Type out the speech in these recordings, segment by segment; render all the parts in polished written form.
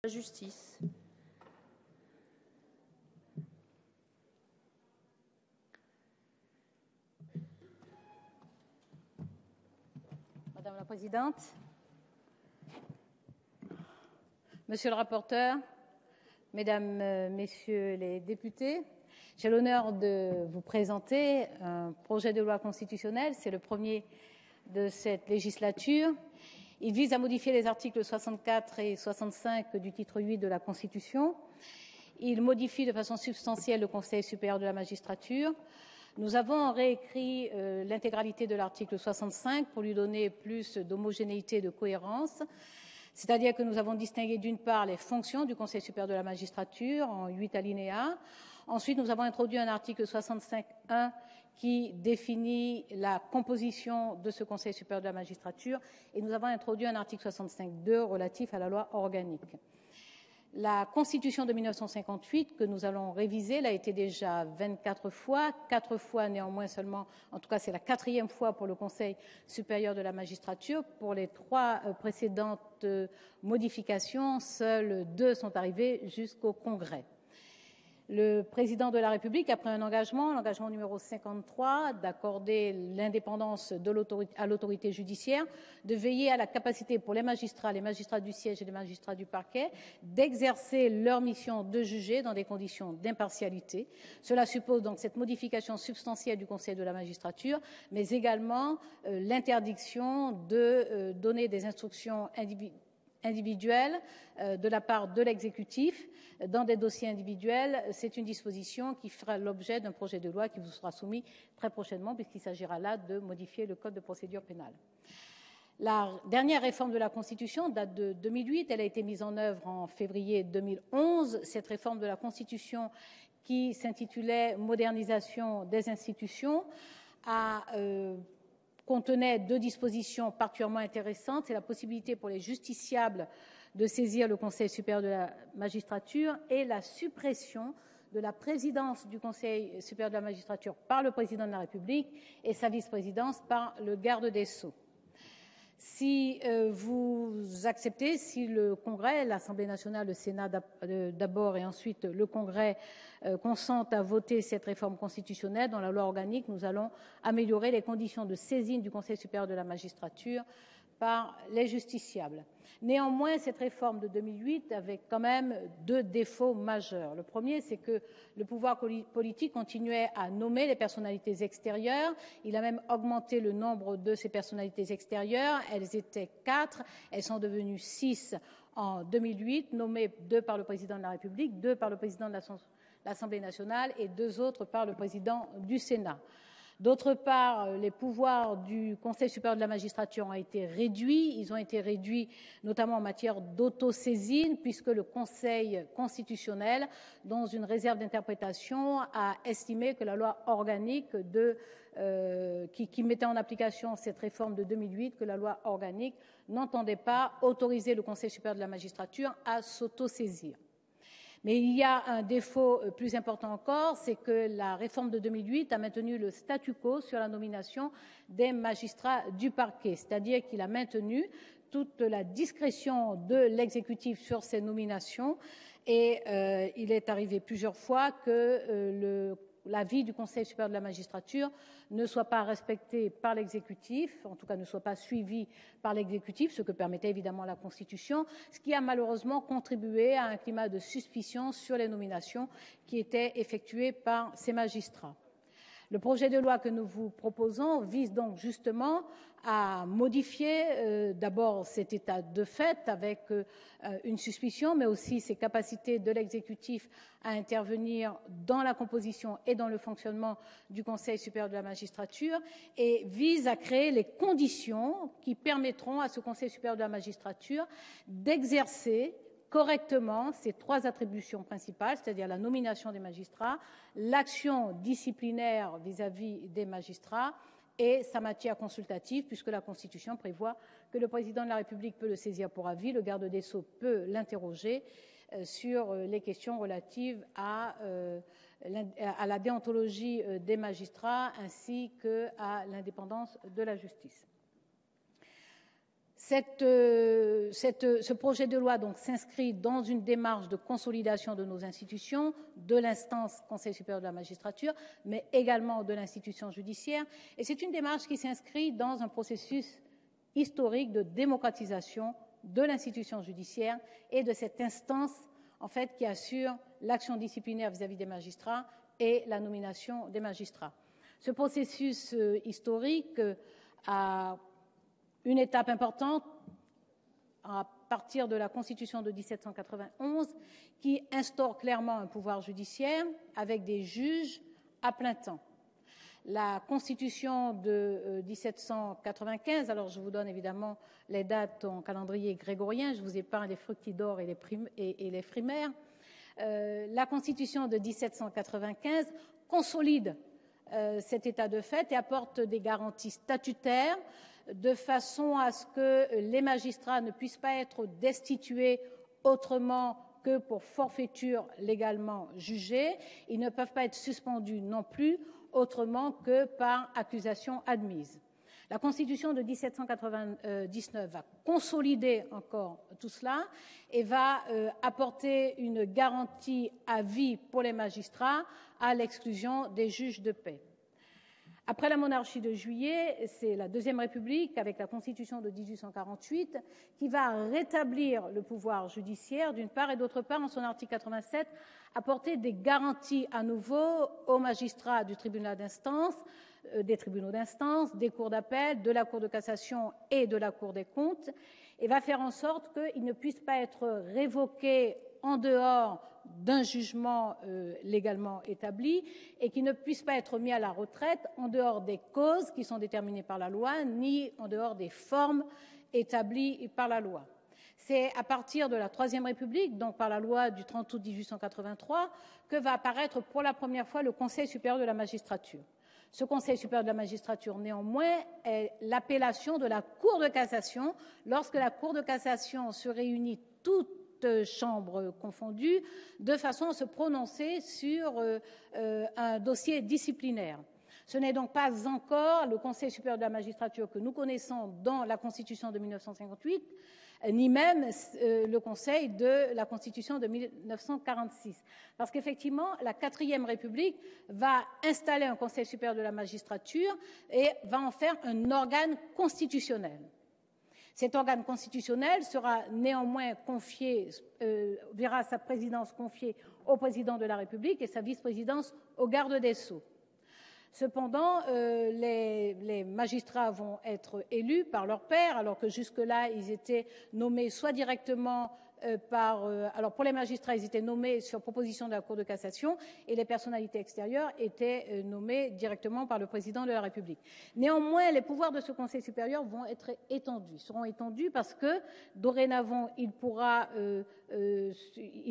la justice. Madame la Présidente, Monsieur le rapporteur, Mesdames, Messieurs les députés, j'ai l'honneur de vous présenter un projet de loi constitutionnelle. C'est le premier de cette législature. Il vise à modifier les articles 64 et 65 du titre 8 de la Constitution. Il modifie de façon substantielle le Conseil supérieur de la magistrature. Nous avons réécrit l'intégralité de l'article 65 pour lui donner plus d'homogénéité et de cohérence. C'est-à-dire que nous avons distingué d'une part les fonctions du Conseil supérieur de la magistrature en 8 alinéas. Ensuite, nous avons introduit un article 65.1 qui définit la composition de ce Conseil supérieur de la magistrature et nous avons introduit un article 65.2 relatif à la loi organique. La Constitution de 1958, que nous allons réviser, l'a été déjà 24 fois, 4 fois néanmoins seulement, en tout cas c'est la 4e fois pour le Conseil supérieur de la magistrature. Pour les 3 précédentes modifications, seules 2 sont arrivées jusqu'au Congrès. Le président de la République a pris un engagement, l'engagement numéro 53, d'accorder l'indépendance à l'autorité judiciaire, de veiller à la capacité pour les magistrats du siège et les magistrats du parquet, d'exercer leur mission de juger dans des conditions d'impartialité. Cela suppose donc cette modification substantielle du Conseil de la magistrature, mais également l'interdiction de donner des instructions individuelles de la part de l'exécutif dans des dossiers individuels. C'est une disposition qui fera l'objet d'un projet de loi qui vous sera soumis très prochainement, puisqu'il s'agira là de modifier le Code de procédure pénale. La dernière réforme de la Constitution date de 2008. Elle a été mise en œuvre en février 2011. Cette réforme de la Constitution, qui s'intitulait « Modernisation des institutions », contenait 2 dispositions particulièrement intéressantes. C'est la possibilité pour les justiciables de saisir le Conseil supérieur de la magistrature et la suppression de la présidence du Conseil supérieur de la magistrature par le président de la République et sa vice-présidence par le garde des Sceaux. Si vous acceptez, si le Congrès, l'Assemblée nationale, le Sénat d'abord et ensuite le Congrès consentent à voter cette réforme constitutionnelle dans la loi organique, nous allons améliorer les conditions de saisine du Conseil supérieur de la magistrature par les justiciables. Néanmoins, cette réforme de 2008 avait quand même 2 défauts majeurs. Le premier, c'est que le pouvoir politique continuait à nommer les personnalités extérieures. Il a même augmenté le nombre de ces personnalités extérieures. Elles étaient 4, elles sont devenues 6 en 2008, nommées 2 par le président de la République, 2 par le président de l'Assemblée nationale et 2 autres par le président du Sénat. D'autre part, les pouvoirs du Conseil supérieur de la magistrature ont été réduits. Ils ont été réduits notamment en matière d'autosaisine, puisque le Conseil constitutionnel, dans une réserve d'interprétation, a estimé que la loi organique qui mettait en application cette réforme de 2008, que la loi organique n'entendait pas autoriser le Conseil supérieur de la magistrature à s'autosaisir. Mais il y a un défaut plus important encore, c'est que la réforme de 2008 a maintenu le statu quo sur la nomination des magistrats du parquet, c'est-à-dire qu'il a maintenu toute la discrétion de l'exécutif sur ces nominations et il est arrivé plusieurs fois que l'avis du Conseil supérieur de la magistrature ne soit pas respecté par l'exécutif, en tout cas ne soit pas suivi par l'exécutif, ce que permettait évidemment la Constitution, ce qui a malheureusement contribué à un climat de suspicion sur les nominations qui étaient effectuées par ces magistrats. Le projet de loi que nous vous proposons vise donc justement à modifier d'abord cet état de fait avec une suspicion, mais aussi ses capacités de l'exécutif à intervenir dans la composition et dans le fonctionnement du Conseil supérieur de la magistrature et vise à créer les conditions qui permettront à ce Conseil supérieur de la magistrature d'exercer correctement ces 3 attributions principales, c'est-à-dire la nomination des magistrats, l'action disciplinaire vis-à-vis des magistrats et sa matière consultative, puisque la Constitution prévoit que le président de la République peut le saisir pour avis, le garde des Sceaux peut l'interroger sur les questions relatives à la déontologie des magistrats ainsi qu'à l'indépendance de la justice. Ce projet de loi donc s'inscrit dans une démarche de consolidation de nos institutions, de l'instance Conseil supérieur de la magistrature, mais également de l'institution judiciaire. Et c'est une démarche qui s'inscrit dans un processus historique de démocratisation de l'institution judiciaire et de cette instance en fait qui assure l'action disciplinaire vis-à-vis des magistrats et la nomination des magistrats. Ce processus historique a une étape importante à partir de la Constitution de 1791 qui instaure clairement un pouvoir judiciaire avec des juges à plein temps. La Constitution de 1795, alors je vous donne évidemment les dates en calendrier grégorien, je vous épargne les fructidores et les frimaires. La Constitution de 1795 consolide cet état de fait et apporte des garanties statutaires de façon à ce que les magistrats ne puissent pas être destitués autrement que pour forfaiture légalement jugée. Ils ne peuvent pas être suspendus non plus autrement que par accusation admise. La Constitution de 1799 va consolider encore tout cela et va apporter une garantie à vie pour les magistrats à l'exclusion des juges de paix. Après la monarchie de Juillet, c'est la Deuxième République, avec la Constitution de 1848, qui va rétablir le pouvoir judiciaire, d'une part, et d'autre part, en son article 87, apporter des garanties à nouveau aux magistrats du tribunal d'instance, des tribunaux d'instance, des cours d'appel, de la Cour de cassation et de la Cour des comptes, et va faire en sorte qu'ils ne puissent pas être révoqués en dehors d'un jugement légalement établi et qui ne puisse pas être mis à la retraite en dehors des causes qui sont déterminées par la loi ni en dehors des formes établies par la loi. C'est à partir de la Troisième République, donc par la loi du 30 août 1883, que va apparaître pour la première fois le Conseil supérieur de la magistrature. Ce Conseil supérieur de la magistrature, néanmoins, est l'appellation de la Cour de cassation lorsque la Cour de cassation se réunit toutes chambres confondues, de façon à se prononcer sur un dossier disciplinaire. Ce n'est donc pas encore le Conseil supérieur de la magistrature que nous connaissons dans la Constitution de 1958, ni même le Conseil de la Constitution de 1946. Parce qu'effectivement, la 4e République va installer un Conseil supérieur de la magistrature et va en faire un organe constitutionnel. Cet organe constitutionnel sera néanmoins confié, verra sa présidence confiée au président de la République et sa vice-présidence au garde des Sceaux. Cependant, les magistrats vont être élus par leurs pairs, alors que jusque-là, ils étaient nommés soit directement alors pour les magistrats, ils étaient nommés sur proposition de la Cour de cassation et les personnalités extérieures étaient nommées directement par le président de la République. Néanmoins, les pouvoirs de ce Conseil supérieur vont être étendus, seront étendus parce que dorénavant, il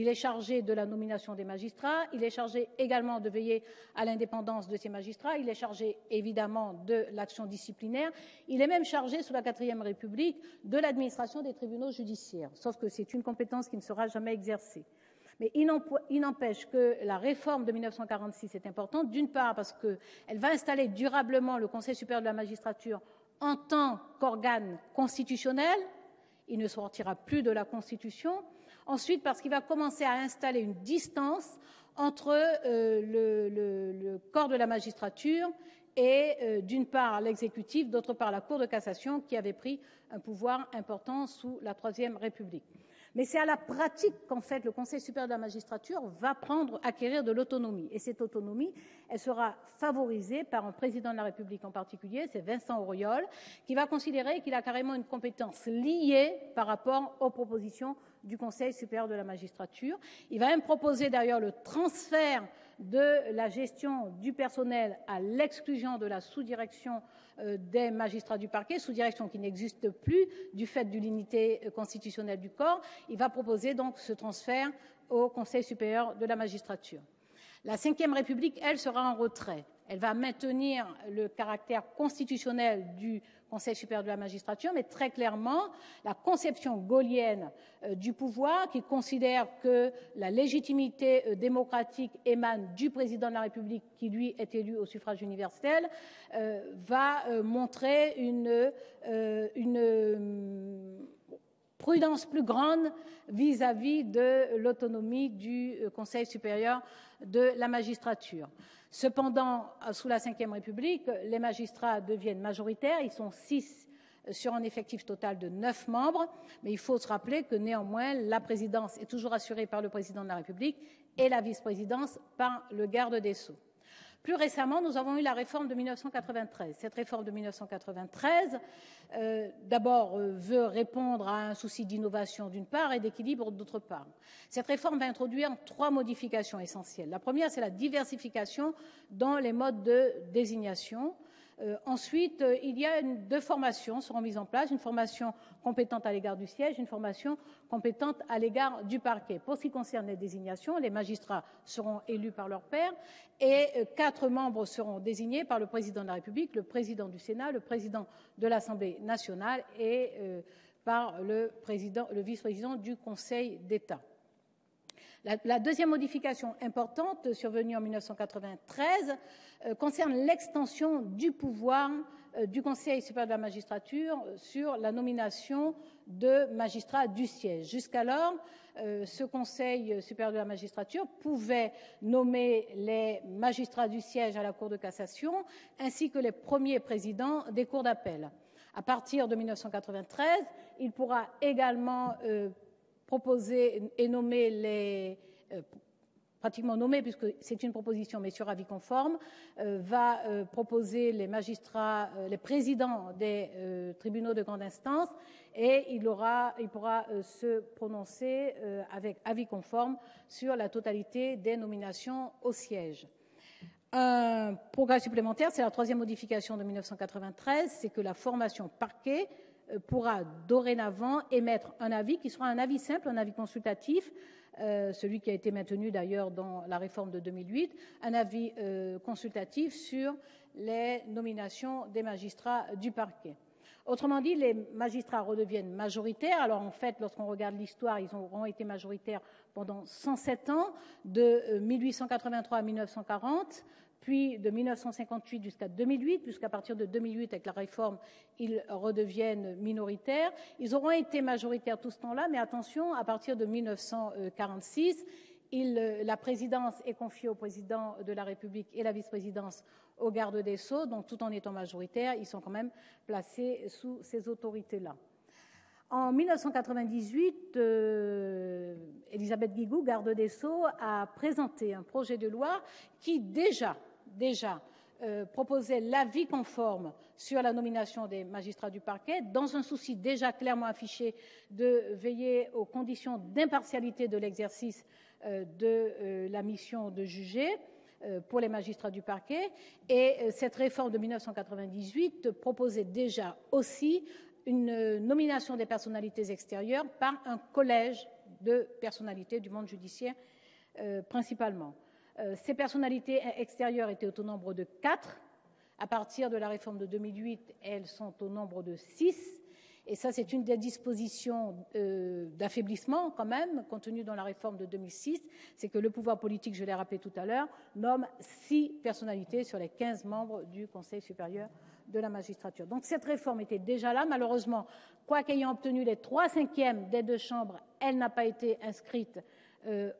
est chargé de la nomination des magistrats, il est chargé également de veiller à l'indépendance de ces magistrats, il est chargé évidemment de l'action disciplinaire, il est même chargé sous la 4e République de l'administration des tribunaux judiciaires, sauf que c'est une compétence qui ne sera jamais exercée. Mais il n'empêche que la réforme de 1946 est importante, d'une part parce qu'elle va installer durablement le Conseil supérieur de la magistrature en tant qu'organe constitutionnel, il ne sortira plus de la Constitution. Ensuite, parce qu'il va commencer à installer une distance entre le corps de la magistrature et, d'une part, l'exécutif, d'autre part, la Cour de cassation, qui avait pris un pouvoir important sous la Troisième République. Mais c'est à la pratique qu'en fait le Conseil supérieur de la magistrature va acquérir de l'autonomie. Et cette autonomie, elle sera favorisée par un président de la République en particulier, c'est Vincent Auriol, qui va considérer qu'il a carrément une compétence liée par rapport aux propositions du Conseil supérieur de la magistrature. Il va même proposer d'ailleurs le transfert de la gestion du personnel à l'exclusion de la sous-direction des magistrats du parquet, sous-direction qui n'existe plus du fait de l'unité constitutionnelle du corps. Il va proposer donc ce transfert au Conseil supérieur de la magistrature. La 5e République, elle, sera en retrait. Elle va maintenir le caractère constitutionnel du Conseil supérieur de la magistrature, mais très clairement, la conception gaullienne du pouvoir, qui considère que la légitimité démocratique émane du président de la République, qui lui est élu au suffrage universel, va montrer une prudence plus grande vis-à-vis de l'autonomie du Conseil supérieur de la magistrature. Cependant, sous la Ve République, les magistrats deviennent majoritaires. Ils sont 6 sur un effectif total de 9 membres. Mais il faut se rappeler que néanmoins, la présidence est toujours assurée par le président de la République et la vice-présidence par le garde des Sceaux. Plus récemment, nous avons eu la réforme de 1993. Cette réforme de 1993, d'abord, veut répondre à un souci d'innovation d'une part et d'équilibre d'autre part. Cette réforme va introduire 3 modifications essentielles. La première, c'est la diversification dans les modes de désignation. Ensuite, il y a 2 formations seront mises en place, une formation compétente à l'égard du siège, une formation compétente à l'égard du parquet. Pour ce qui concerne les désignations, les magistrats seront élus par leur pairs et 4 membres seront désignés par le président de la République, le président du Sénat, le président de l'Assemblée nationale et par le vice-président du Conseil d'État. La deuxième modification importante survenue en 1993 concerne l'extension du pouvoir du Conseil supérieur de la magistrature sur la nomination de magistrats du siège. Jusqu'alors, ce Conseil supérieur de la magistrature pouvait nommer les magistrats du siège à la Cour de cassation ainsi que les premiers présidents des cours d'appel. À partir de 1993, il pourra également proposer et nommer pratiquement nommer, puisque c'est une proposition, mais sur avis conforme, va proposer les magistrats, les présidents des tribunaux de grande instance, et il pourra se prononcer avec avis conforme sur la totalité des nominations au siège. Un progrès supplémentaire, c'est la 3e modification de 1993, c'est que la formation parquet pourra dorénavant émettre un avis qui sera un avis simple, un avis consultatif, celui qui a été maintenu d'ailleurs dans la réforme de 2008, un avis consultatif sur les nominations des magistrats du parquet. Autrement dit, les magistrats redeviennent majoritaires. Alors en fait, lorsqu'on regarde l'histoire, ils auront été majoritaires pendant 107 ans, de 1883 à 1940, puis de 1958 jusqu'à 2008, puisqu'à partir de 2008, avec la réforme, ils redeviennent minoritaires. Ils auront été majoritaires tout ce temps-là, mais attention, à partir de 1946, la présidence est confiée au président de la République et la vice-présidence au garde des Sceaux, donc tout en étant majoritaires, ils sont quand même placés sous ces autorités-là. En 1998, Elisabeth Guigou, garde des Sceaux, a présenté un projet de loi qui déjà proposait l'avis conforme sur la nomination des magistrats du parquet, dans un souci déjà clairement affiché de veiller aux conditions d'impartialité de l'exercice de la mission de juger pour les magistrats du parquet. Et cette réforme de 1998 proposait déjà aussi une nomination des personnalités extérieures par un collège de personnalités du monde judiciaire principalement. Ces personnalités extérieures étaient au nombre de 4. À partir de la réforme de 2008, elles sont au nombre de 6. Et ça, c'est une des dispositions d'affaiblissement quand même, contenues dans la réforme de 2006, c'est que le pouvoir politique, je l'ai rappelé tout à l'heure, nomme 6 personnalités sur les 15 membres du Conseil supérieur de la magistrature. Donc cette réforme était déjà là. Malheureusement, quoiqu'ayant obtenu les 3/5 des 2 chambres, elle n'a pas été inscrite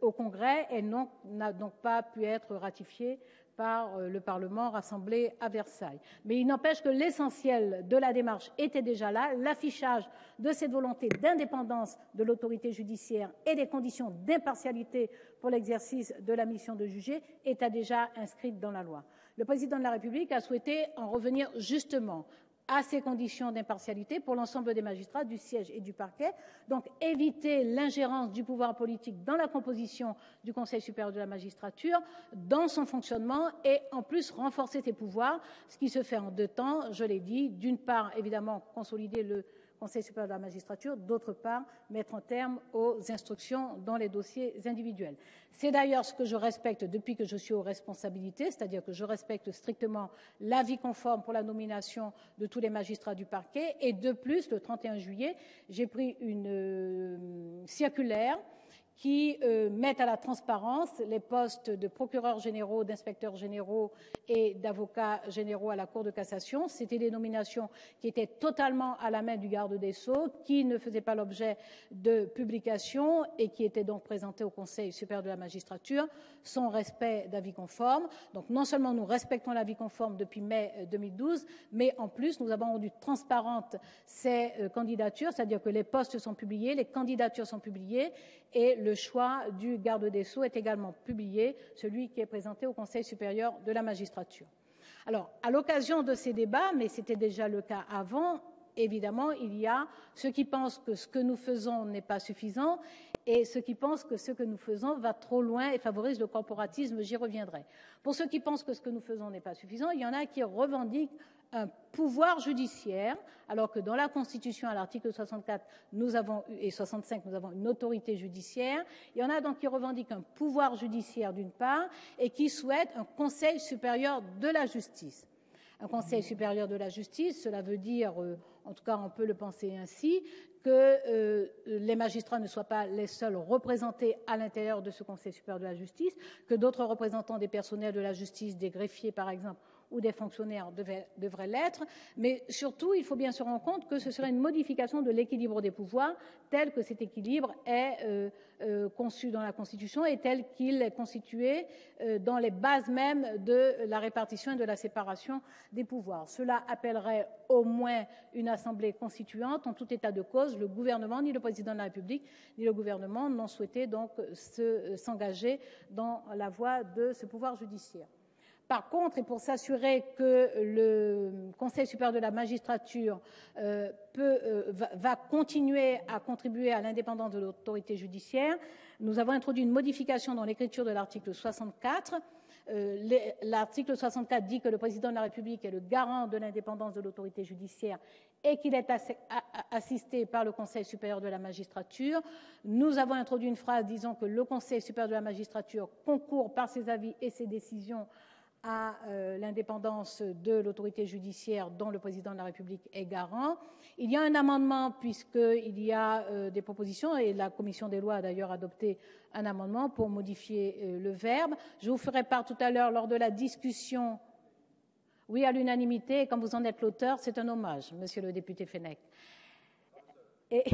au Congrès et n'a donc pas pu être ratifiée par le Parlement rassemblé à Versailles. Mais il n'empêche que l'essentiel de la démarche était déjà là. L'affichage de cette volonté d'indépendance de l'autorité judiciaire et des conditions d'impartialité pour l'exercice de la mission de juger était déjà inscrite dans la loi. Le président de la République a souhaité en revenir justement à ces conditions d'impartialité pour l'ensemble des magistrats du siège et du parquet, donc éviter l'ingérence du pouvoir politique dans la composition du Conseil supérieur de la magistrature, dans son fonctionnement, et en plus renforcer ses pouvoirs, ce qui se fait en 2 temps, je l'ai dit. D'une part, évidemment, consolider le Conseil supérieur de la magistrature, d'autre part, mettre un terme aux instructions dans les dossiers individuels. C'est d'ailleurs ce que je respecte depuis que je suis aux responsabilités, c'est-à-dire que je respecte strictement l'avis conforme pour la nomination de tous les magistrats du parquet. Et de plus, le 31 juillet, j'ai pris une circulaire qui mettent à la transparence les postes de procureurs généraux, d'inspecteurs généraux et d'avocats généraux à la Cour de cassation. C'était des nominations qui étaient totalement à la main du garde des Sceaux, qui ne faisaient pas l'objet de publication et qui étaient donc présentées au Conseil supérieur de la magistrature, sans respect d'avis conforme. Donc non seulement nous respectons l'avis conforme depuis mai 2012, mais en plus nous avons rendu transparentes ces candidatures, c'est-à-dire que les postes sont publiés, les candidatures sont publiées et le choix du garde des Sceaux est également publié, celui qui est présenté au Conseil supérieur de la magistrature. Alors, à l'occasion de ces débats, mais c'était déjà le cas avant, évidemment, il y a ceux qui pensent que ce que nous faisons n'est pas suffisant et ceux qui pensent que ce que nous faisons va trop loin et favorise le corporatisme, j'y reviendrai. Pour ceux qui pensent que ce que nous faisons n'est pas suffisant, il y en a qui revendiquent un pouvoir judiciaire, alors que dans la Constitution, à l'article 64 et 65, nous avons une autorité judiciaire. Il y en a donc qui revendiquent un pouvoir judiciaire d'une part et qui souhaitent un Conseil supérieur de la justice. Un Conseil supérieur de la justice, cela veut dire, en tout cas on peut le penser ainsi, que les magistrats ne soient pas les seuls représentés à l'intérieur de ce Conseil supérieur de la justice, que d'autres représentants des personnels de la justice, des greffiers par exemple, ou des fonctionnaires devraient l'être, mais surtout, il faut bien se rendre compte que ce serait une modification de l'équilibre des pouvoirs tel que cet équilibre est conçu dans la Constitution et tel qu'il est constitué dans les bases mêmes de la répartition et de la séparation des pouvoirs. Cela appellerait au moins une assemblée constituante. En tout état de cause, le gouvernement, ni le président de la République, ni le gouvernement n'ont souhaité donc s'engager dans la voie de ce pouvoir judiciaire. Par contre, et pour s'assurer que le Conseil supérieur de la magistrature va continuer à contribuer à l'indépendance de l'autorité judiciaire, nous avons introduit une modification dans l'écriture de l'article 64. L'article 64 dit que le président de la République est le garant de l'indépendance de l'autorité judiciaire et qu'il est assisté par le Conseil supérieur de la magistrature. Nous avons introduit une phrase disant que le Conseil supérieur de la magistrature concourt par ses avis et ses décisions à l'indépendance de l'autorité judiciaire dont le président de la République est garant. Il y a un amendement puisqu'il y a des propositions et la commission des lois a d'ailleurs adopté un amendement pour modifier le verbe. Je vous ferai part tout à l'heure lors de la discussion. Oui, à l'unanimité, et quand vous en êtes l'auteur, c'est un hommage, monsieur le député Fenech. Et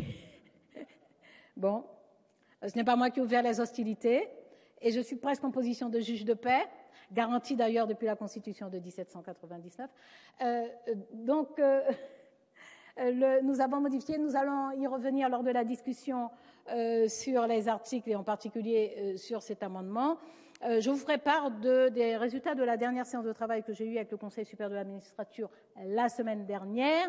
bon, ce n'est pas moi qui ai ouvert les hostilités et je suis presque en position de juge de paix, garantie d'ailleurs depuis la Constitution de 1799. Nous avons modifié, nous allons y revenir lors de la discussion sur les articles et en particulier sur cet amendement. Je vous ferai part des résultats de la dernière séance de travail que j'ai eue avec le Conseil supérieur de la magistrature la semaine dernière.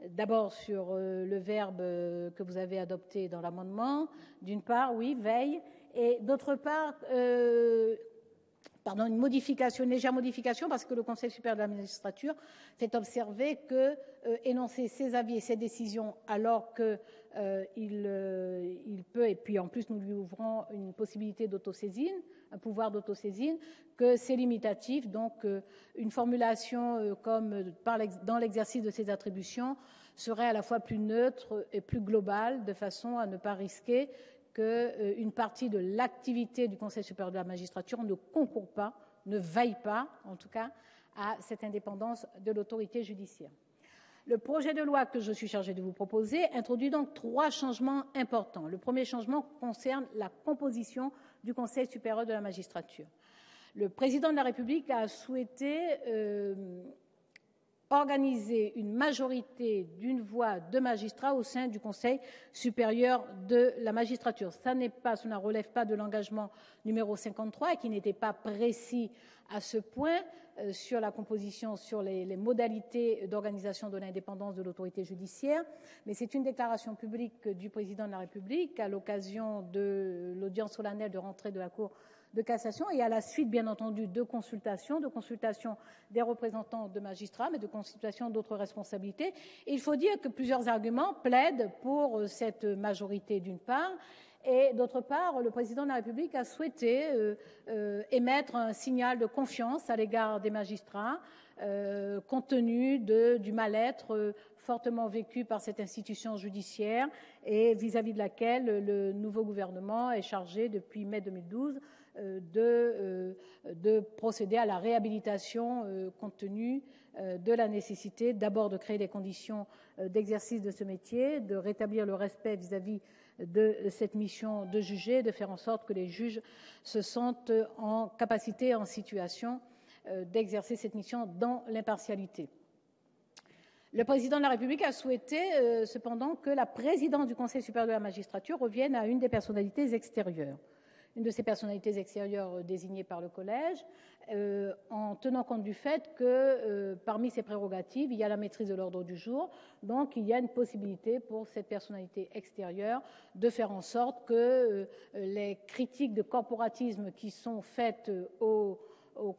D'abord sur le verbe que vous avez adopté dans l'amendement. D'une part, oui, veille, et d'autre part, une modification, une légère modification, parce que le Conseil supérieur de la magistrature fait observer que énoncer ses avis et ses décisions alors qu'il peut, et puis en plus nous lui ouvrons une possibilité d'autosaisine, un pouvoir d'autosaisine, que c'est limitatif, donc une formulation comme dans l'exercice de ses attributions serait à la fois plus neutre et plus globale, de façon à ne pas risquer qu'une partie de l'activité du Conseil supérieur de la magistrature ne concourt pas, ne veille pas, en tout cas, à cette indépendance de l'autorité judiciaire. Le projet de loi que je suis chargée de vous proposer introduit donc 3 changements importants. Le premier changement concerne la composition du Conseil supérieur de la magistrature. Le président de la République a souhaité organiser une majorité d'une voix de magistrats au sein du Conseil supérieur de la magistrature. Cela ne relève pas de l'engagement numéro 53 et qui n'était pas précis à ce point. sur la composition, sur les modalités d'organisation de l'indépendance de l'autorité judiciaire, mais c'est une déclaration publique du président de la République à l'occasion de l'audience solennelle de rentrée de la Cour de cassation et à la suite, bien entendu, de consultations des représentants de magistrats, mais de consultations d'autres responsabilités. Et il faut dire que plusieurs arguments plaident pour cette majorité, d'une part, et d'autre part, le président de la République a souhaité émettre un signal de confiance à l'égard des magistrats, compte tenu du mal-être fortement vécu par cette institution judiciaire et vis-à-vis de laquelle le nouveau gouvernement est chargé depuis mai 2012 de procéder à la réhabilitation compte tenu de la nécessité d'abord de créer les conditions d'exercice de ce métier, de rétablir le respect vis-à-vis de cette mission de juger, de faire en sorte que les juges se sentent en capacité, en situation d'exercer cette mission dans l'impartialité. Le président de la République a souhaité cependant que la présidence du Conseil supérieur de la magistrature revienne à une des personnalités extérieures. Une de ces personnalités extérieures désignées par le collège, en tenant compte du fait que parmi ses prérogatives, il y a la maîtrise de l'ordre du jour, donc il y a une possibilité pour cette personnalité extérieure de faire en sorte que les critiques de corporatisme qui sont faites au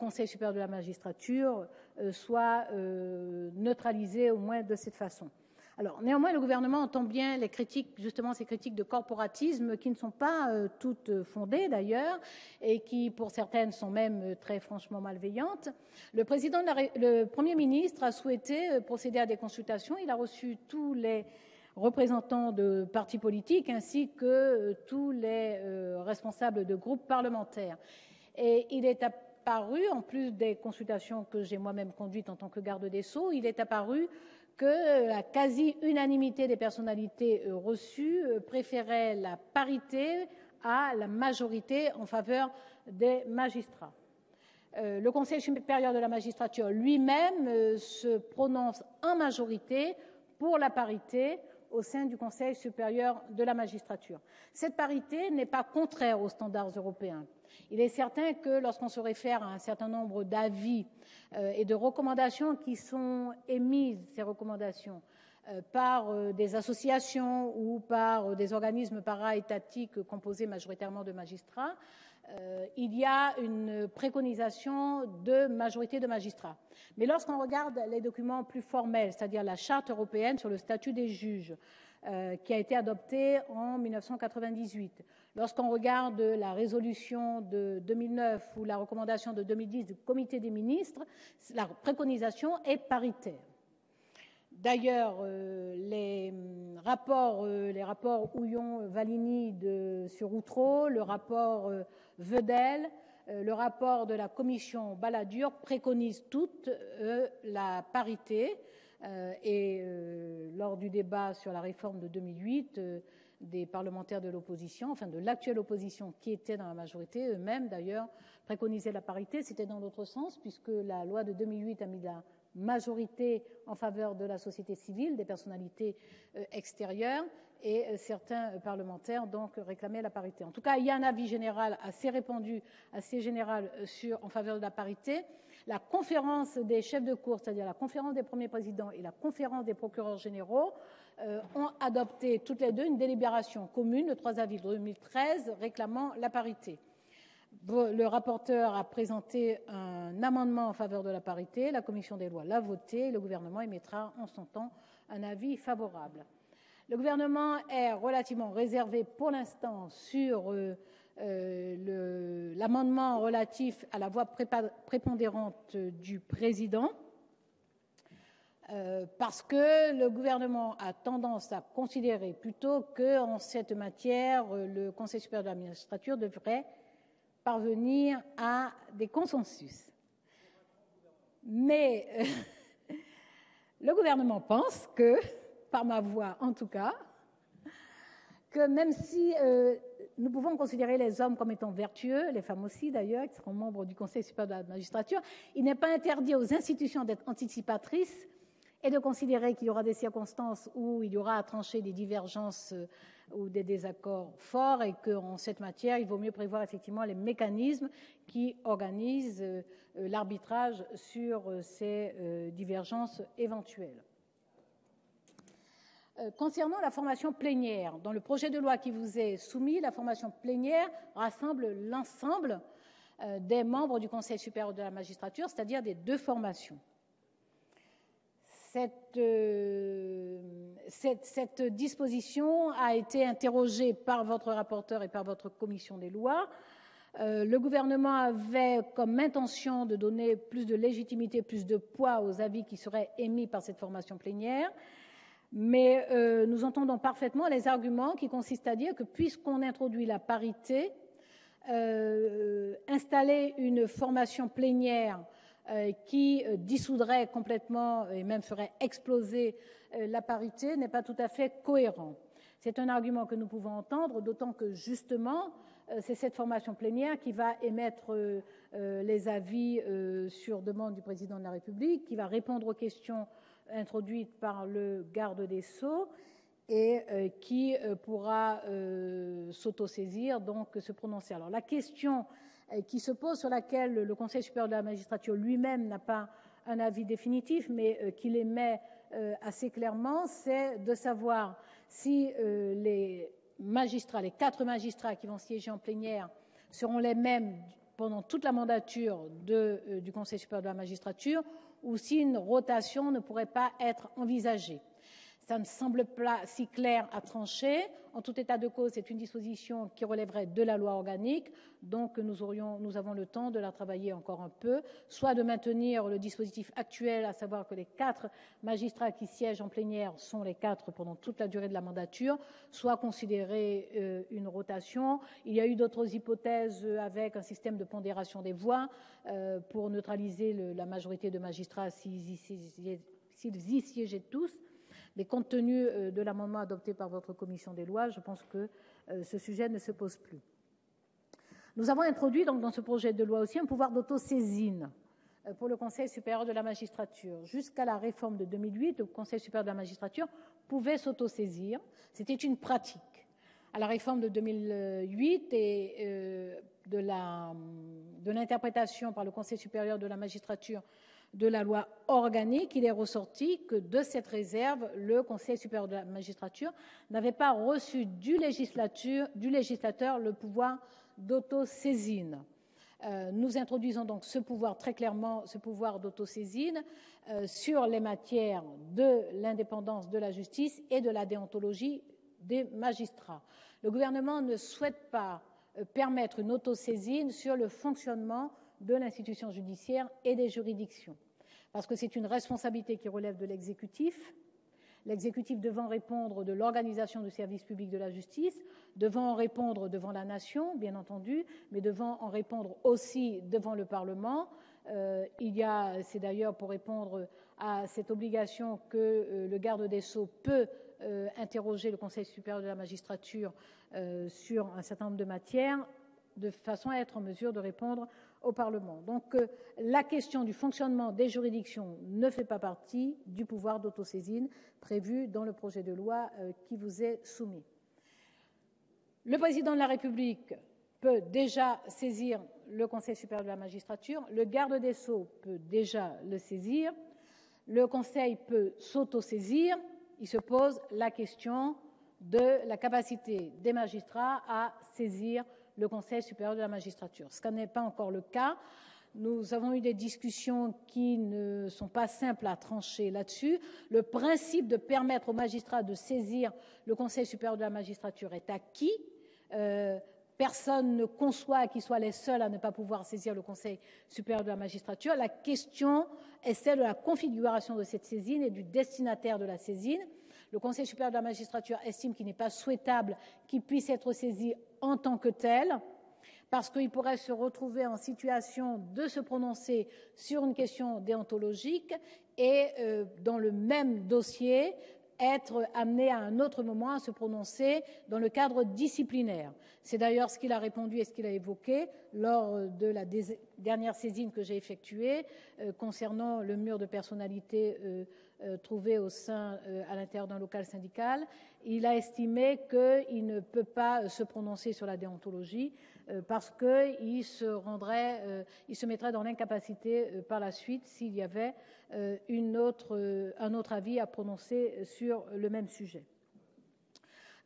Conseil supérieur de la magistrature soient neutralisées au moins de cette façon. Alors, néanmoins, le gouvernement entend bien les critiques, justement ces critiques de corporatisme qui ne sont pas toutes fondées d'ailleurs et qui, pour certaines, sont même très franchement malveillantes. Le Premier ministre a souhaité procéder à des consultations. Il a reçu tous les représentants de partis politiques ainsi que tous les responsables de groupes parlementaires. Et il est apparu, en plus des consultations que j'ai moi-même conduites en tant que garde des Sceaux, il est apparu que la quasi-unanimité des personnalités reçues préférait la parité à la majorité en faveur des magistrats. Le Conseil supérieur de la magistrature lui-même se prononce en majorité pour la parité au sein du Conseil supérieur de la magistrature. Cette parité n'est pas contraire aux standards européens. Il est certain que lorsqu'on se réfère à un certain nombre d'avis et de recommandations qui sont émises, ces recommandations, par des associations ou par des organismes para-étatiques composés majoritairement de magistrats, il y a une préconisation de majorité de magistrats. Mais lorsqu'on regarde les documents plus formels, c'est-à-dire la Charte européenne sur le statut des juges, qui a été adoptée en 1998, lorsqu'on regarde la résolution de 2009 ou la recommandation de 2010 du Comité des ministres, la préconisation est paritaire. D'ailleurs, les rapports Houillon-Valigny sur Outreau, le rapport Vedel, le rapport de la commission Balladur préconisent toutes la parité. Et lors du débat sur la réforme de 2008, des parlementaires de l'opposition, enfin de l'actuelle opposition qui était dans la majorité, eux-mêmes d'ailleurs préconisaient la parité. C'était dans l'autre sens puisque la loi de 2008 a mis la majorité en faveur de la société civile, des personnalités extérieures, et certains parlementaires donc réclamaient la parité. En tout cas, il y a un avis général assez répandu, assez général en faveur de la parité. La conférence des chefs de cour, c'est-à-dire la conférence des premiers présidents et la conférence des procureurs généraux, ont adopté toutes les deux une délibération commune le 3 avril 2013 réclamant la parité. Le rapporteur a présenté un amendement en faveur de la parité, la commission des lois l'a voté et le gouvernement émettra en son temps un avis favorable. Le gouvernement est relativement réservé pour l'instant sur l'amendement relatif à la voix prépondérante du président, parce que le gouvernement a tendance à considérer plutôt qu'en cette matière, le Conseil supérieur de la magistrature devrait parvenir à des consensus. Mais le gouvernement pense que, par ma voix en tout cas, que même si nous pouvons considérer les hommes comme étant vertueux, les femmes aussi d'ailleurs, qui seront membres du Conseil supérieur de la magistrature, il n'est pas interdit aux institutions d'être anticipatrices et de considérer qu'il y aura des circonstances où il y aura à trancher des divergences ou des désaccords forts et qu'en cette matière, il vaut mieux prévoir effectivement les mécanismes qui organisent l'arbitrage sur ces divergences éventuelles. Concernant la formation plénière, dans le projet de loi qui vous est soumis, la formation plénière rassemble l'ensemble des membres du Conseil supérieur de la magistrature, c'est-à-dire des deux formations. Cette disposition a été interrogée par votre rapporteur et par votre commission des lois. Le gouvernement avait comme intention de donner plus de légitimité, plus de poids aux avis qui seraient émis par cette formation plénière. Mais nous entendons parfaitement les arguments qui consistent à dire que puisqu'on introduit la parité, installer une formation plénière qui dissoudrait complètement et même ferait exploser la parité n'est pas tout à fait cohérent. C'est un argument que nous pouvons entendre, d'autant que justement, c'est cette formation plénière qui va émettre les avis sur demande du président de la République, qui va répondre aux questions introduite par le garde des Sceaux et qui pourra s'autosaisir, donc se prononcer. Alors la question qui se pose, sur laquelle le Conseil supérieur de la magistrature lui-même n'a pas un avis définitif, mais qui l'émet assez clairement, c'est de savoir si les magistrats, les 4 magistrats qui vont siéger en plénière seront les mêmes pendant toute la mandature du Conseil supérieur de la magistrature, ou si une rotation ne pourrait pas être envisagée. Ça ne semble pas si clair à trancher. En tout état de cause, c'est une disposition qui relèverait de la loi organique, donc nous avons le temps de la travailler encore un peu, soit de maintenir le dispositif actuel, à savoir que les 4 magistrats qui siègent en plénière sont les 4 pendant toute la durée de la mandature, soit considérer une rotation. Il y a eu d'autres hypothèses avec un système de pondération des voix pour neutraliser la majorité de magistrats s'ils y siégeaient tous. Mais compte tenu de l'amendement adopté par votre commission des lois, je pense que ce sujet ne se pose plus. Nous avons introduit donc dans ce projet de loi aussi un pouvoir d'autosaisine pour le Conseil supérieur de la magistrature. Jusqu'à la réforme de 2008, le Conseil supérieur de la magistrature pouvait s'autosaisir. C'était une pratique. À la réforme de 2008 et de l'interprétation par le Conseil supérieur de la magistrature de la loi organique, il est ressorti que de cette réserve, le Conseil supérieur de la magistrature n'avait pas reçu du législateur le pouvoir d'autosaisine. Nous introduisons donc ce pouvoir, très clairement, ce pouvoir d'autosaisine sur les matières de l'indépendance de la justice et de la déontologie des magistrats. Le gouvernement ne souhaite pas permettre une autosaisine sur le fonctionnement de l'institution judiciaire et des juridictions, parce que c'est une responsabilité qui relève de l'exécutif devant répondre de l'organisation du service public de la justice, devant en répondre devant la nation, bien entendu, mais devant en répondre aussi devant le Parlement. C'est d'ailleurs pour répondre à cette obligation que le garde des Sceaux peut interroger le Conseil supérieur de la magistrature sur un certain nombre de matières, de façon à être en mesure de répondre au Parlement. Donc la question du fonctionnement des juridictions ne fait pas partie du pouvoir d'autosaisine prévu dans le projet de loi qui vous est soumis. Le président de la République peut déjà saisir le Conseil supérieur de la magistrature, le garde des Sceaux peut déjà le saisir, le Conseil peut s'autosaisir. Il se pose la question de la capacité des magistrats à saisir le Conseil supérieur de la magistrature. Ce n'est pas encore le cas. Nous avons eu des discussions qui ne sont pas simples à trancher là-dessus. Le principe de permettre aux magistrats de saisir le Conseil supérieur de la magistrature est acquis. Personne ne conçoit qu'ils soient les seuls à ne pas pouvoir saisir le Conseil supérieur de la magistrature. La question est celle de la configuration de cette saisine et du destinataire de la saisine. Le Conseil supérieur de la magistrature estime qu'il n'est pas souhaitable qu'il puisse être saisi en tant que tel, parce qu'il pourrait se retrouver en situation de se prononcer sur une question déontologique et dans le même dossier être amené à un autre moment à se prononcer dans le cadre disciplinaire. C'est d'ailleurs ce qu'il a répondu et ce qu'il a évoqué lors de la dernière saisine que j'ai effectuée concernant le mur de personnalité trouvé à l'intérieur d'un local syndical. Il a estimé qu'il ne peut pas se prononcer sur la déontologie parce qu'il se mettrait dans l'incapacité par la suite s'il y avait un autre avis à prononcer sur le même sujet.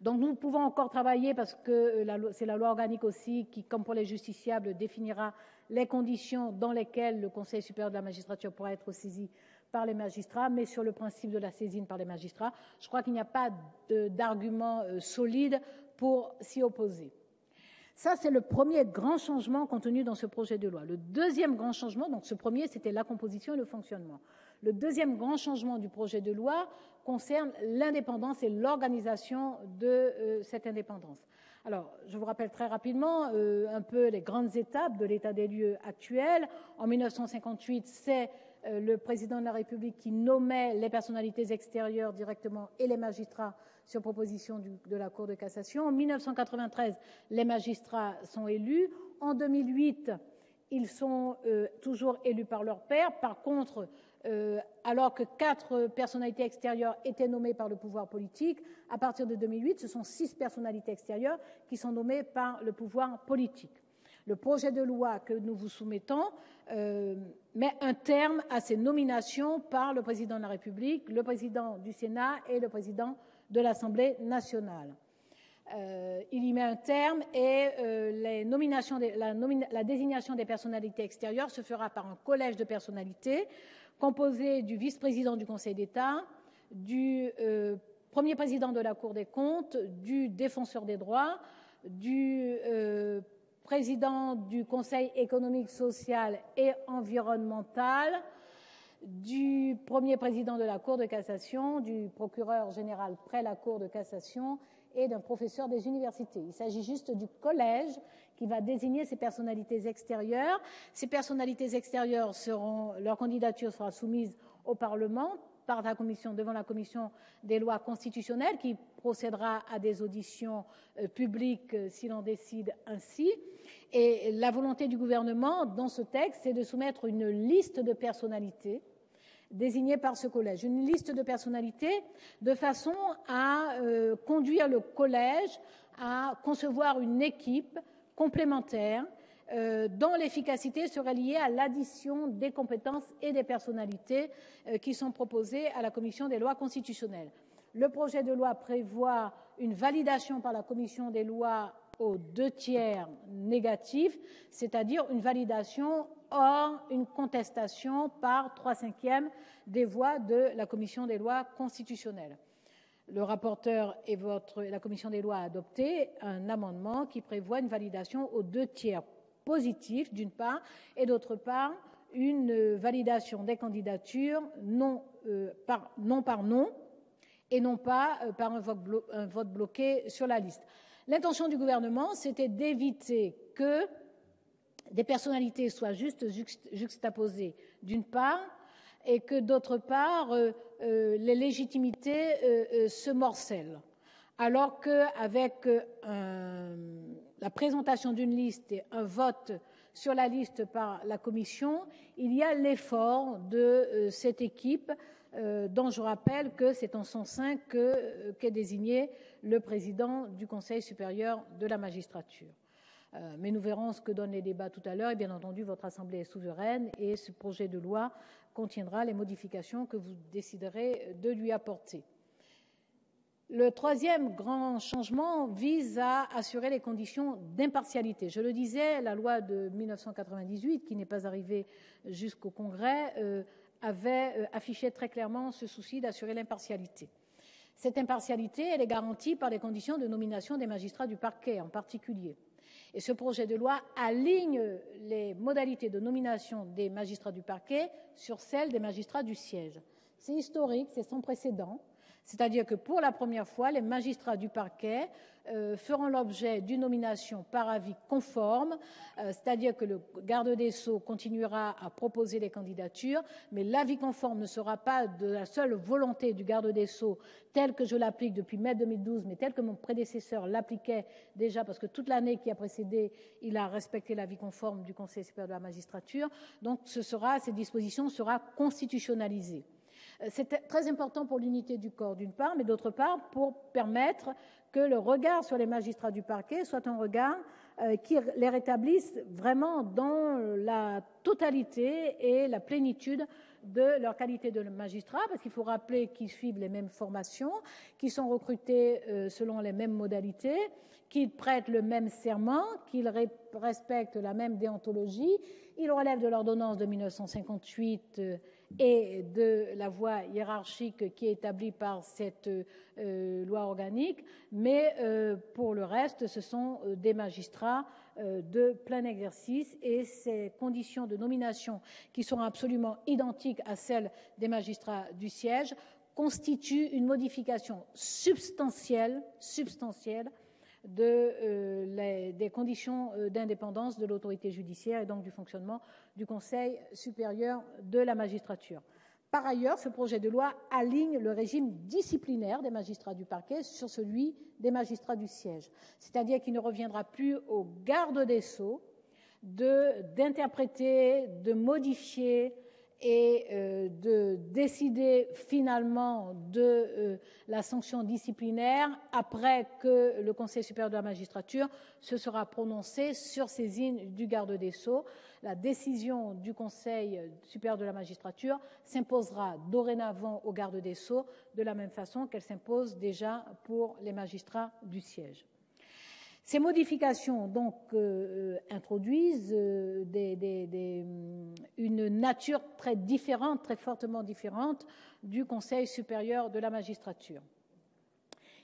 Donc nous pouvons encore travailler parce que c'est la loi organique aussi qui, comme pour les justiciables, définira les conditions dans lesquelles le Conseil supérieur de la magistrature pourra être saisi par les magistrats, mais sur le principe de la saisine par les magistrats, je crois qu'il n'y a pas d'argument solide pour s'y opposer. Ça, c'est le premier grand changement contenu dans ce projet de loi. Le deuxième grand changement, donc ce premier, c'était la composition et le fonctionnement. Le deuxième grand changement du projet de loi concerne l'indépendance et l'organisation de cette indépendance. Alors, je vous rappelle très rapidement un peu les grandes étapes de l'état des lieux actuel. En 1958, c'est le président de la République qui nommait les personnalités extérieures directement et les magistrats sur proposition de la Cour de cassation. En 1993, les magistrats sont élus. En 2008, ils sont toujours élus par leur pairs. Par contre, alors que 4 personnalités extérieures étaient nommées par le pouvoir politique, à partir de 2008, ce sont 6 personnalités extérieures qui sont nommées par le pouvoir politique. Le projet de loi que nous vous soumettons met un terme à ces nominations par le président de la République, le président du Sénat et le président de l'Assemblée nationale. Il y met un terme et la désignation des personnalités extérieures se fera par un collège de personnalités composé du vice-président du Conseil d'État, du premier président de la Cour des comptes, du défenseur des droits, du président du Conseil économique, social et environnemental, du premier président de la Cour de cassation, du procureur général près la Cour de cassation et d'un professeur des universités. Il s'agit juste du collège qui va désigner ces personnalités extérieures. Ces personnalités extérieures leur candidature sera soumise au Parlement par devant la commission des lois constitutionnelles qui procédera à des auditions publiques s'il en décide ainsi. Et la volonté du gouvernement dans ce texte, c'est de soumettre une liste de personnalités désignées par ce collège. Une liste de personnalités de façon à conduire le collège à concevoir une équipe complémentaire dont l'efficacité serait liée à l'addition des compétences et des personnalités qui sont proposées à la commission des lois constitutionnelles. Le projet de loi prévoit une validation par la commission des lois aux 2/3 négatifs, c'est-à-dire une validation hors une contestation par 3/5 des voix de la commission des lois constitutionnelles. Le rapporteur et la commission des lois a adopté un amendement qui prévoit une validation aux 2/3 positifs, d'une part, et d'autre part, une validation des candidatures non par non et non pas par un vote bloqué sur la liste. L'intention du gouvernement, c'était d'éviter que des personnalités soient juste juxtaposées, d'une part, et que, d'autre part, les légitimités se morcellent. Alors qu'avec la présentation d'une liste et un vote sur la liste par la Commission, il y a l'effort de cette équipe dont je rappelle que c'est en son sein qu'est désigné le président du Conseil supérieur de la magistrature. Mais nous verrons ce que donnent les débats tout à l'heure et bien entendu votre Assemblée est souveraine et ce projet de loi contiendra les modifications que vous déciderez de lui apporter. Le troisième grand changement vise à assurer les conditions d'impartialité. Je le disais, la loi de 1998, qui n'est pas arrivée jusqu'au Congrès, avait affiché très clairement ce souci d'assurer l'impartialité. Cette impartialité, elle est garantie par les conditions de nomination des magistrats du parquet en particulier. Et ce projet de loi aligne les modalités de nomination des magistrats du parquet sur celles des magistrats du siège. C'est historique, c'est sans précédent. C'est-à-dire que pour la première fois, les magistrats du parquet feront l'objet d'une nomination par avis conforme, c'est-à-dire que le garde des Sceaux continuera à proposer les candidatures, mais l'avis conforme ne sera pas de la seule volonté du garde des Sceaux tel que je l'applique depuis mai 2012, mais tel que mon prédécesseur l'appliquait déjà, parce que toute l'année qui a précédé, il a respecté l'avis conforme du Conseil supérieur de la magistrature. Donc cette disposition sera constitutionnalisée. C'est très important pour l'unité du corps, d'une part, mais d'autre part, pour permettre que le regard sur les magistrats du parquet soit un regard qui les rétablisse vraiment dans la totalité et la plénitude de leur qualité de magistrat, parce qu'il faut rappeler qu'ils suivent les mêmes formations, qu'ils sont recrutés selon les mêmes modalités, qu'ils prêtent le même serment, qu'ils respectent la même déontologie. Ils relèvent de l'ordonnance de 1958 et de la voie hiérarchique qui est établie par cette loi organique, mais pour le reste, ce sont des magistrats de plein exercice, et ces conditions de nomination qui sont absolument identiques à celles des magistrats du siège constituent une modification substantielle des conditions d'indépendance de l'autorité judiciaire et donc du fonctionnement du Conseil supérieur de la magistrature. Par ailleurs, ce projet de loi aligne le régime disciplinaire des magistrats du parquet sur celui des magistrats du siège, c'est-à-dire qu'il ne reviendra plus au garde des Sceaux d'interpréter, de modifier et de décider finalement de la sanction disciplinaire après que le Conseil supérieur de la magistrature se sera prononcé sur saisine du garde des Sceaux. La décision du Conseil supérieur de la magistrature s'imposera dorénavant au garde des Sceaux de la même façon qu'elle s'impose déjà pour les magistrats du siège. Ces modifications donc introduisent une nature très différente, très fortement différente du Conseil supérieur de la magistrature.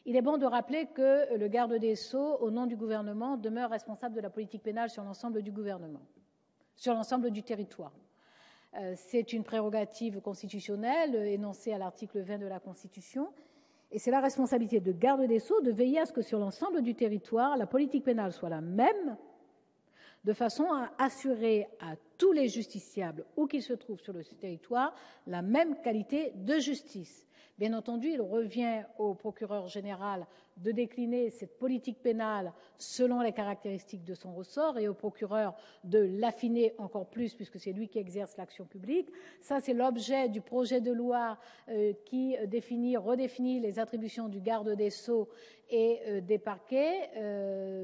Il est bon de rappeler que le garde des Sceaux, au nom du gouvernement, demeure responsable de la politique pénale sur l'ensemble du gouvernement, sur l'ensemble du territoire. C'est une prérogative constitutionnelle énoncée à l'article 20 de la Constitution. Et c'est la responsabilité de garde des Sceaux de veiller à ce que sur l'ensemble du territoire, la politique pénale soit la même, de façon à assurer à tous les justiciables, où qu'ils se trouvent sur le territoire, la même qualité de justice. Bien entendu, il revient au procureur général de décliner cette politique pénale selon les caractéristiques de son ressort et au procureur de l'affiner encore plus puisque c'est lui qui exerce l'action publique. Ça, c'est l'objet du projet de loi qui redéfinit les attributions du garde des Sceaux et des parquets,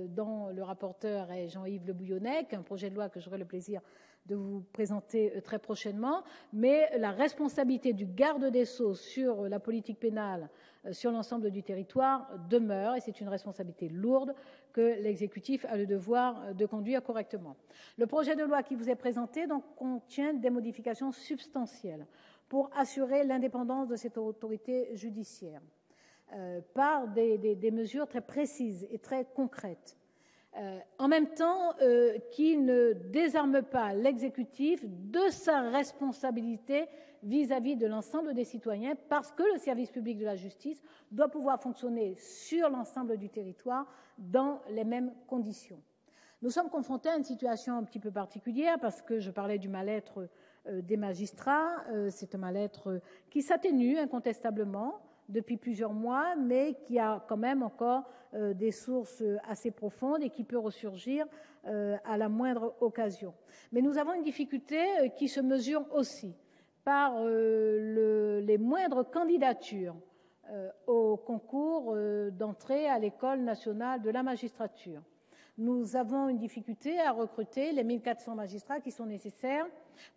dont le rapporteur est Jean-Yves Le Bouillonnec, un projet de loi que j'aurai le plaisir de vous présenter très prochainement, mais la responsabilité du garde des Sceaux sur la politique pénale sur l'ensemble du territoire demeure, et c'est une responsabilité lourde que l'exécutif a le devoir de conduire correctement. Le projet de loi qui vous est présenté donc contient des modifications substantielles pour assurer l'indépendance de cette autorité judiciaire par des mesures très précises et très concrètes. En même temps qui ne désarme pas l'exécutif de sa responsabilité vis-à-vis de l'ensemble des citoyens, parce que le service public de la justice doit pouvoir fonctionner sur l'ensemble du territoire dans les mêmes conditions. Nous sommes confrontés à une situation un petit peu particulière, parce que je parlais du mal-être des magistrats. C'est un mal-être qui s'atténue incontestablement depuis plusieurs mois, mais qui a quand même encore des sources assez profondes et qui peut ressurgir à la moindre occasion. Mais nous avons une difficulté qui se mesure aussi par les moindres candidatures au concours d'entrée à l'École nationale de la magistrature. Nous avons une difficulté à recruter les 1400 magistrats qui sont nécessaires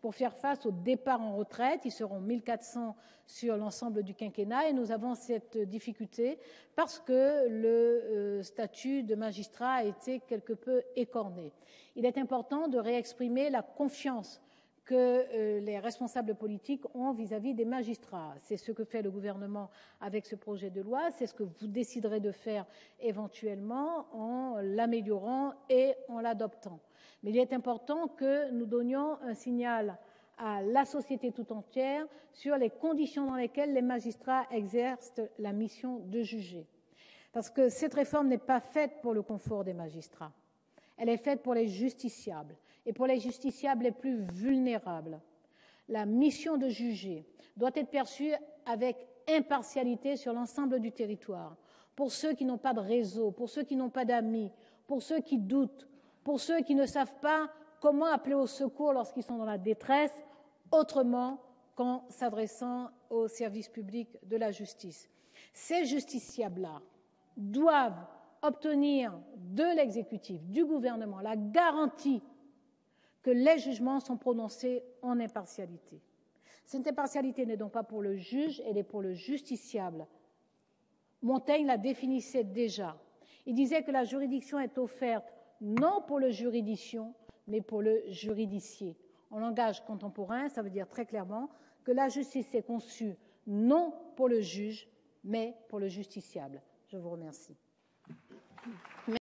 pour faire face au départ en retraite. Ils seront 1400 sur l'ensemble du quinquennat et nous avons cette difficulté parce que le statut de magistrat a été quelque peu écorné. Il est important de réexprimer la confiance que les responsables politiques ont vis-à-vis des magistrats. C'est ce que fait le gouvernement avec ce projet de loi, c'est ce que vous déciderez de faire éventuellement en l'améliorant et en l'adoptant. Mais il est important que nous donnions un signal à la société tout entière sur les conditions dans lesquelles les magistrats exercent la mission de juger. Parce que cette réforme n'est pas faite pour le confort des magistrats. Elle est faite pour les justiciables et pour les justiciables les plus vulnérables. La mission de juger doit être perçue avec impartialité sur l'ensemble du territoire. Pour ceux qui n'ont pas de réseau, pour ceux qui n'ont pas d'amis, pour ceux qui doutent, pour ceux qui ne savent pas comment appeler au secours lorsqu'ils sont dans la détresse, autrement qu'en s'adressant au service public de la justice. Ces justiciables-là doivent obtenir de l'exécutif, du gouvernement, la garantie que les jugements sont prononcés en impartialité. Cette impartialité n'est donc pas pour le juge, elle est pour le justiciable. Montaigne la définissait déjà. Il disait que la juridiction est offerte non pour le juridiction, mais pour le juridicié. En langage contemporain, ça veut dire très clairement que la justice est conçue non pour le juge, mais pour le justiciable. Je vous remercie.